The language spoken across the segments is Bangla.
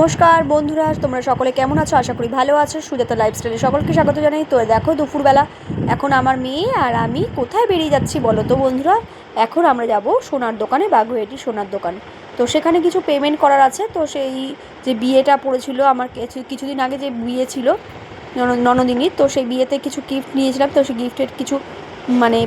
নমস্কার বন্ধুরা, তোমরা সকলে কেমন আছো? আশা করি ভালো আছো। সুজাতা লাইফস্টাইলে সকলকে স্বাগত জানাই। তো দেখো দুপুরবেলা এখন আমার মেয়ে আর আমি কোথায় বেরিয়ে যাচ্ছি বলো তো বন্ধুরা। এখন আমরা যাব সোনার দোকানে, বাগুইআটি সোনার দোকান। তো সেখানে কিছু পেমেন্ট করার আছে। তো সেই যে বিয়েটা পড়েছিল আমার কিছুদিন আগে, যে বিয়ে ছিল ননদিনীর, তো সেই বিয়েতে কিছু গিফট নিয়েছিলাম। তো সেই গিফটের কিছু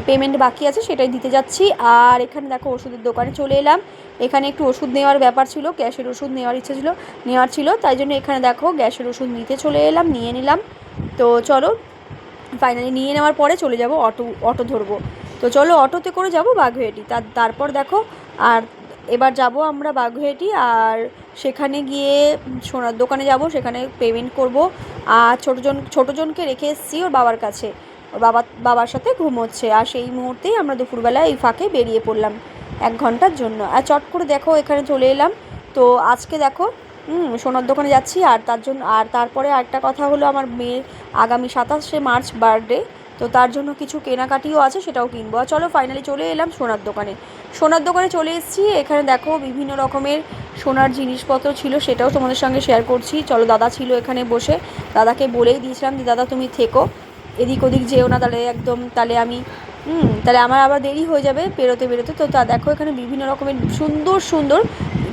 পেমেন্ট বাকি আছে, সেটাই দিতে যাচ্ছি। আর এখানে দেখো ওষুধের দোকানে চলে এলাম। এখানে একটু ওষুধ নেওয়ার ব্যাপার ছিল, গ্যাসের ওষুধ নেওয়ার ছিল, তাই জন্য এখানে দেখো গ্যাসের ওষুধ নিতে চলে এলাম, নিয়ে নিলাম। তো চলো ফাইনালি নিয়ে নেওয়ার পরে চলে যাব, অটো ধরবো। তো চলো অটোতে করে যাব বাগুইআটি। তারপর দেখো আর এবার যাব আমরা বাগুইআটি। আর সেখানে গিয়ে সোনার দোকানে যাব, সেখানে পেমেন্ট করব। আর ছোটোজনকে রেখে এসেছি ওর বাবার কাছে, ওর বাবার সাথে ঘুমোচ্ছে। আর সেই মুহূর্তেই আমরা দুপুরবেলা এই ফাঁকে বেরিয়ে পড়লাম 1 ঘন্টার জন্য। আর চট করে দেখো এখানে চলে এলাম। তো আজকে দেখো সোনার দোকানে যাচ্ছি। আর তারপরে আরেকটা কথা হলো, আমার মেয়ের আগামী 27শে মার্চ বার্থডে। তো তার জন্য কিছু কেনাকাটিও আছে, সেটাও কিনবো। আর চলো ফাইনালি চলে এলাম সোনার দোকানে চলে এসেছি। এখানে দেখো বিভিন্ন রকমের সোনার জিনিসপত্র ছিল, সেটাও তোমাদের সঙ্গে শেয়ার করছি। চলো, দাদা ছিল এখানে বসে, দাদাকে বলেই দিয়েছিলাম যে দাদা তুমি থেকো, এদিক ওদিক যেও না, তাহলে আমার আবার দেরি হয়ে যাবে বেরোতে। তো দেখো এখানে বিভিন্ন রকমের সুন্দর সুন্দর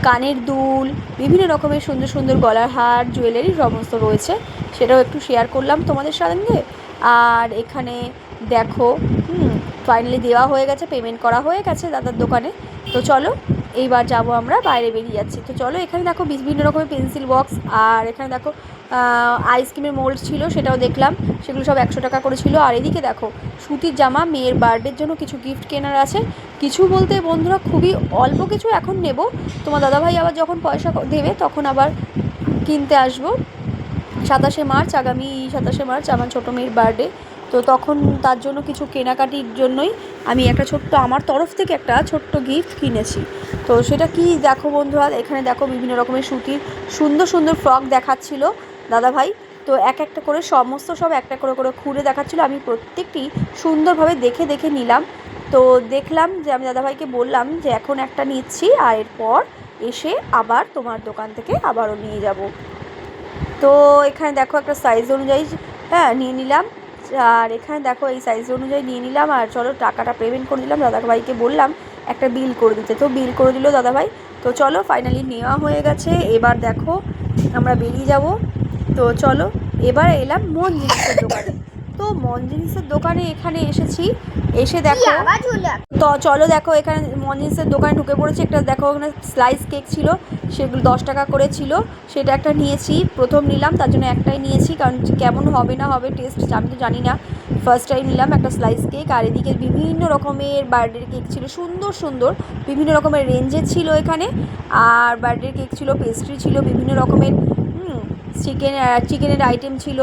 কানের দুল, বিভিন্ন রকমের সুন্দর সুন্দর গলার হার, জুয়েলারি সমস্ত রয়েছে, সেটাও একটু শেয়ার করলাম তোমাদের সঙ্গে। আর এখানে দেখো ফাইনালি দেওয়া হয়ে গেছে, পেমেন্ট করা হয়ে গেছে দাদার দোকানে। তো চলো এইবার যাব, আমরা বাইরে বেরিয়ে যাচ্ছি। তো চলো এখানে দেখো বিভিন্ন রকমের পেন্সিল বক্স, আর এখানে দেখো আইসক্রিমের মোল্ড ছিল, সেটাও দেখলাম। সেগুলো সব 100 টাকা করে ছিল। আর এদিকে দেখো সুতির জামা, মেয়ের বার্থডের জন্য কিছু গিফট কেনার আছে। কিছু বলতে বন্ধুরা খুবই অল্প কিছু এখন নেব। তোমার দাদাভাই আবার যখন পয়সা দেবে তখন আবার কিনতে আসবো। আগামী 27শে মার্চ আমার ছোটো মেয়ের বার্থডে। তো তখন তার জন্য কিছু কেনাকাটির জন্যই আমি আমার তরফ থেকে একটা ছোট্ট গিফট কিনেছি। তো সেটা কি দেখো বন্ধুরা, এখানে দেখো বিভিন্ন রকমের সুতির সুন্দর সুন্দর ফ্রক দেখাচ্ছিল দাদাভাই। তো এক একটা করে সব একটা করে করে খুলে দেখাচ্ছিলো। আমি প্রত্যেকটি সুন্দরভাবে দেখে দেখে নিলাম। তো দেখলাম যে আমি দাদাভাইকে বললাম যে এখন একটা নিচ্ছি, আর এরপর এসে আবার তোমার দোকান থেকে আবারও নিয়ে যাব। তো এখানে দেখো একটা সাইজ অনুযায়ী নিয়ে নিলাম। আর এখানে দেখো এই সাইজ অনুযায়ী নিয়ে নিলাম। আর চলো টাকাটা পেমেন্ট করে দিলাম, দাদাভাইকে বললাম একটা বিল করে দিতে, তো বিল করে দিল দাদাভাই। তো চলো ফাইনালি নেওয়া হয়ে গেছে। এবার দেখো আমরা বেরিয়ে যাব। তো চলো এবার এলাম মন জিনিসের দোকানে। তো মন জিনিসের দোকানে এখানে এসে দেখো, তো চলো দেখো এখানে মন জিনিসের দোকানে ঢুকে পড়েছি। একটা দেখো ওখানে স্লাইস কেক ছিল, সেগুলো 10 টাকা করে ছিল, সেটা একটা নিয়েছি। প্রথম নিলাম তার জন্য একটাই নিয়েছি, কারণ কেমন হবে না হবে টেস্ট আমি তো জানি না। ফার্স্ট টাইম নিলাম একটা স্লাইস কেক। আর এদিকে বিভিন্ন রকমের বার্থডে কেক ছিল, সুন্দর সুন্দর বিভিন্ন রকমের রেঞ্জের ছিল এখানে। আর বার্থডে কেক ছিল, পেস্ট্রি ছিল, বিভিন্ন রকমের চিকেনের আইটেম ছিল,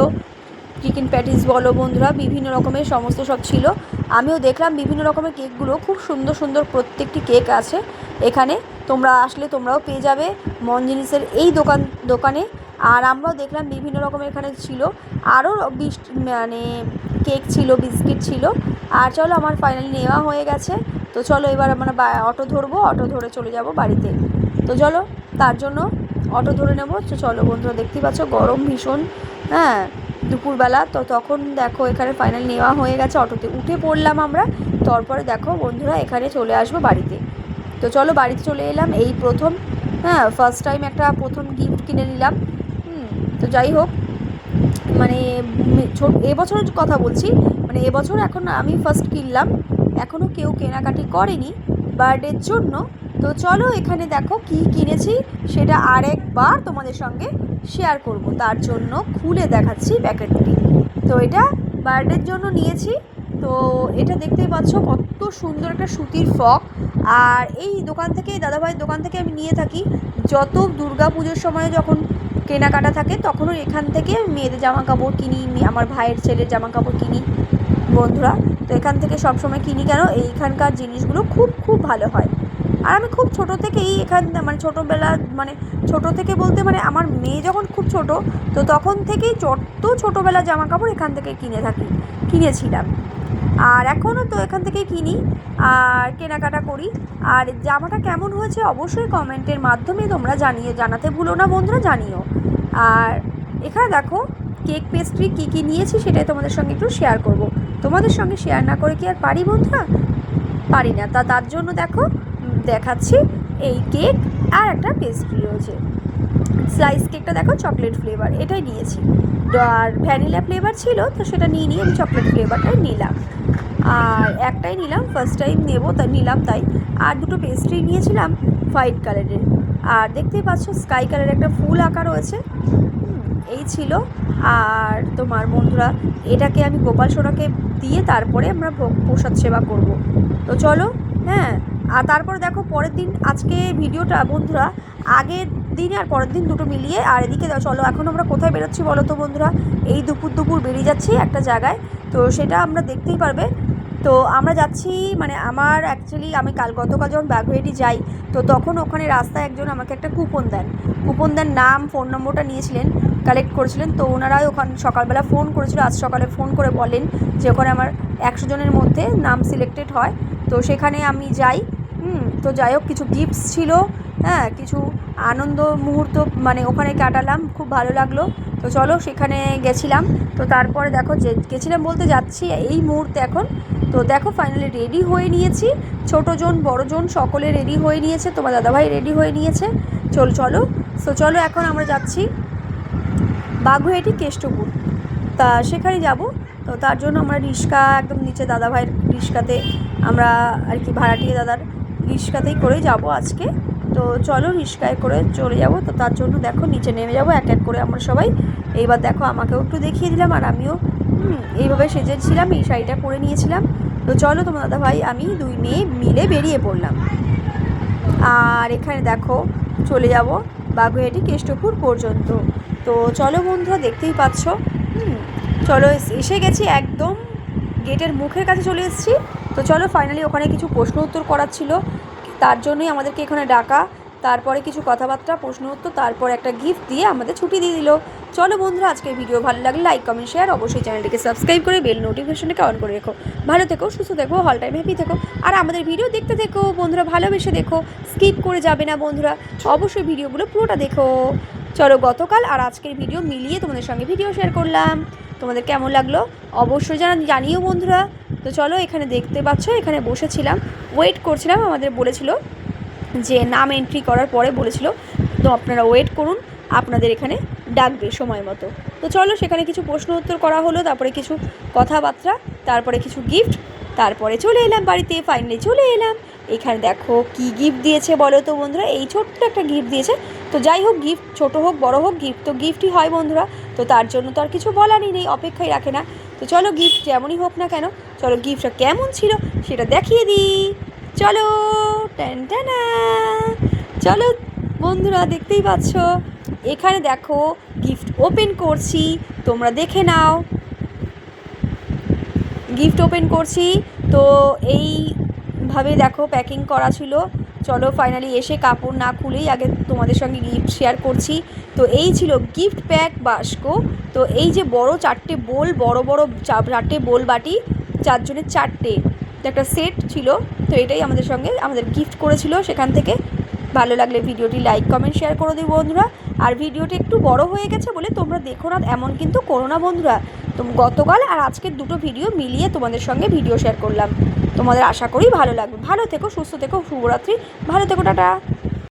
চিকেন প্যাটিস বলো বন্ধুরা, বিভিন্ন রকমের সমস্ত সব ছিল। আমিও দেখলাম বিভিন্ন রকমের কেকগুলো, খুব সুন্দর সুন্দর প্রত্যেকটি কেক আছে এখানে। তোমরা আসলে তোমরাও পেয়ে যাবে মন জিনিসের এই দোকানে। আর আমরাও দেখলাম বিভিন্ন রকমের এখানে ছিল, আরও কেক ছিল, বিস্কিট ছিল। আর চলো আমার ফাইনালি নেওয়া হয়ে গেছে। তো চলো এবার আমরা অটো ধরবো, অটো ধরে চলে যাব বাড়িতে। তো চলো তার জন্য অটো ধরে নেবো। তো চলো বন্ধুরা, দেখতেই পাচ্ছ গরম ভীষণ, দুপুরবেলা। তো তখন দেখো এখানে ফাইনাল নেওয়া হয়ে গেছে, অটোতে উঠে পড়লাম আমরা। তারপরে দেখো বন্ধুরা এখানে চলে আসবো বাড়িতে। তো চলো বাড়িতে চলে এলাম, এই প্রথম ফার্স্ট টাইম একটা প্রথম গিফট কিনে নিলাম। তো যাই হোক, এবছরের কথা বলছি, এবছর এখন আমি ফার্স্ট কিনলাম, এখনও কেউ কেনাকাটি করেনি বার্থডের জন্য। তো চলো এখানে দেখো কি কিনেছি সেটা আরেকবার তোমাদের সঙ্গে শেয়ার করব, তার জন্য খুলে দেখাচ্ছি প্যাকেটটি। তো এটা বার্থডের জন্য নিয়েছি। তো এটা দেখতেই পাচ্ছ কত সুন্দর একটা সুতির ফ্রক। আর এই দোকান থেকে, দাদাভাইয়ের দোকান থেকে আমি নিয়ে থাকি যত দুর্গা পুজোর সময় যখন কেনাকাটা থাকে, তখনও এখান থেকে মেয়েদের জামা কাপড় কিনি, আমার ভাইয়ের ছেলের জামা কাপড় কিনি বন্ধুরা। তো এখান থেকে সবসময় কিনি, কেন এইখানকার জিনিসগুলো খুব খুব ভালো হয়। আর আমি খুব ছোটো থেকেই ছোটোবেলা ছোটো থেকে বলতে আমার মেয়ে যখন খুব ছোট, তো তখন থেকেই ছোটোবেলা জামা কাপড় এখান থেকে কিনেছিলাম। আর এখনও তো এখান থেকেই কিনি আর কেনাকাটা করি। আর জামাটা কেমন হয়েছে অবশ্যই কমেন্টের মাধ্যমে তোমরা জানাতে ভুলো না বন্ধুরা, জানিও। আর এখানে দেখো কেক পেস্ট্রি কী কী নিয়েছি সেটাই তোমাদের সঙ্গে একটু শেয়ার করব। তোমাদের সঙ্গে শেয়ার না করে কি আর পারি বন্ধুরা? পারি না। তার জন্য দেখো দেখাচ্ছি, এই কেক আর একটা পেস্ট্রি রয়েছে। স্লাইস কেকটা দেখো চকলেট ফ্লেভার, এটাই নিয়েছি। আর ভ্যানিলা ফ্লেভার ছিল তো সেটা নিয়ে আমি চকলেট ফ্লেভারটাই নিলাম। আর একটাই নিলাম, ফার্স্ট টাইম নেবো তাই নিলাম তাই। আর দুটো পেস্ট্রি নিয়েছিলাম হোয়াইট কালারের। আর দেখতেই পাচ্ছ স্কাই কালারের একটা ফুল আঁকা রয়েছে। এই ছিল। আর তোমার বন্ধুরা এটাকে আমি গোপাল সোনাকে দিয়ে তারপরে আমরা প্রসাদ সেবা করব। তো চলো, হ্যাঁ। আর তারপর দেখো পরের দিন, আজকে ভিডিওটা বন্ধুরা আগের দিন আর পরের দিন দুটো মিলিয়ে। আর এদিকে চলো এখন আমরা কোথায় বেরোচ্ছি বলো তো বন্ধুরা? এই দুপুর বেরিয়ে যাচ্ছি একটা জায়গায়, তো সেটা আমরা দেখতেই পারবে। তো আমরা যাচ্ছি, মানে আমার অ্যাকচুয়ালি আমি গতকাল যখন বাগুইআটি যাই তো তখন ওখানে রাস্তায় একজন আমাকে একটা কুপন দেন, নাম ফোন নম্বরটা নিয়েছিলেন, কালেক্ট করেছিলেন। তো ওনারাই ওখানে সকালবেলা ফোন করেছিল, আজ সকালে ফোন করে বলেন যে ওখানে আমার 100 জনের মধ্যে নাম সিলেক্টেড হয়, তো সেখানে আমি যাই। তো যাই হোক, কিছু গিফটস ছিল, হ্যাঁ, কিছু আনন্দ মুহূর্ত মানে ওখানে কাটালাম, খুব ভালো লাগলো। তো চলো সেখানে গেছিলাম। তো তারপরে দেখো গেছিলাম বলতে যাচ্ছি এই মুহূর্তে এখন। তো দেখো ফাইনালি রেডি হয়ে নিয়েছি, ছোটোজন বড়জন সকলে রেডি হয়ে নিয়েছে, তোমার দাদাভাই রেডি হয়ে নিয়েছে। চলো চলো এখন আমরা যাচ্ছি বাগুইআটি কেষ্টপুর, তা সেখানে যাব। তো তার জন্য আমরা রিক্সা একদম নিচে দাদাভাইয়ের রিক্সাতে আমরা আর কি ভাড়াটিয়া দাদার রিক্সাতেই করেই যাব আজকে। তো চলো রিক্সায় করে চলে যাব। তো তার জন্য দেখো নিচে নেমে যাব এক এক করে আমরা সবাই। এইবার দেখো আমাকেও একটু দেখিয়ে দিলাম, আর আমিও এইভাবে সেজেছিলাম, এই শাড়িটা পরে নিয়েছিলাম। তো চলো তোমার দাদাভাই আমি দুই মেয়ে মিলে বেরিয়ে পড়লাম। আর এখানে দেখো চলে যাব বাগুইআটি কেষ্টপুর পর্যন্ত। তো চলো বন্ধুরা দেখতেই পাচ্ছ, চলো এসে গেছি, একদম গেটের মুখের কাছে চলে এসেছি। তো চলো ফাইনালি ওখানে কিছু প্রশ্ন উত্তর করার ছিল, তার জন্যই আমাদেরকে এখানে ডাকা। তারপরে কিছু কথাবার্তা, প্রশ্ন উত্তর, তারপর একটা গিফট দিয়ে আমাদের ছুটি দিয়ে দিল। চলো বন্ধুরা আজকের ভিডিও ভালো লাগলে লাইক কমেন্ট শেয়ার, অবশ্যই চ্যানেলটিকে সাবস্ক্রাইব করে বেল নোটিফিকেশনটাকে অন করে রেখো। ভালো থেকো, সুস্থ থেকো, হল টাইম হ্যাপি থেকো। আর আমাদের ভিডিও দেখতে থেকো বন্ধুরা, ভালোবেসে দেখো, স্কিপ করে যাবে না বন্ধুরা, অবশ্যই ভিডিওগুলো পুরোটা দেখো। চলো গতকাল আর আজকের ভিডিও মিলিয়ে তোমাদের সঙ্গে ভিডিও শেয়ার করলাম, তোমাদের কেমন লাগলো অবশ্যই জানিও বন্ধুরা। তো চলো এখানে দেখতে পাচ্ছ, এখানে বসেছিলাম, ওয়েট করছিলাম। আমাদের বলেছিল যে নাম এন্ট্রি করার পরে বলেছিল তো আপনারা ওয়েট করুন, আপনাদের এখানে ডাকবে সময় মতো। তো চলো সেখানে কিছু প্রশ্ন উত্তর করা হলো, তারপরে কিছু কথাবার্তা, তারপরে কিছু গিফট, তারপরে চলে এলাম বাড়িতে। ফাইনালি চলে এলাম। এখানে দেখো কি গিফট দিয়েছে বলো তো বন্ধুরা, এই ছোট্ট একটা গিফট দিয়েছে। তো যাই হোক, গিফট ছোটো হোক বড়ো হোক, গিফট তো গিফটই হয় বন্ধুরা। তো তার জন্য তো আর কিছু বলারই নেই, অপেক্ষায় রাখে না। তো চলো গিফট যেমনই হোক না কেন, চলো গিফটটা কেমন ছিল সেটা দেখিয়ে দিই। চলো টানটানা, চলো বন্ধুরা দেখতেই পাচ্ছ এখানে দেখো গিফট ওপেন করছি, তোমরা দেখে নাও। গিফট ওপেন করছি, তো এইভাবে দেখো প্যাকিং করা ছিল। চলো ফাইনালি এসে কাপড় না খুলেই আগে তোমাদের সঙ্গে গিফট শেয়ার করছি। তো এই ছিল গিফট প্যাক বাস্ক। তো এই যে বড় 4টে বোল, বড় 4টে বোল বাটি, 4 জনের 4টে একটা সেট ছিল। তো এটাই আমাদের গিফট করেছিল সেখান থেকে। ভালো লাগলে ভিডিওটি লাইক কমেন্ট শেয়ার করে দিই বন্ধুরা। আর ভিডিওটি একটু বড় হয়ে গেছে বলে তোমরা দেখো না এমন কিন্তু করো না বন্ধুরা। তো গতকাল আর আজকের দুটো ভিডিও মিলিয়ে তোমাদের সঙ্গে ভিডিও শেয়ার করলাম, তোমাদের আশা করি ভালো লাগবে। ভালো থেকো, সুস্থ থেকো, শুভরাত্রি, ভালো থেকো, টাটা।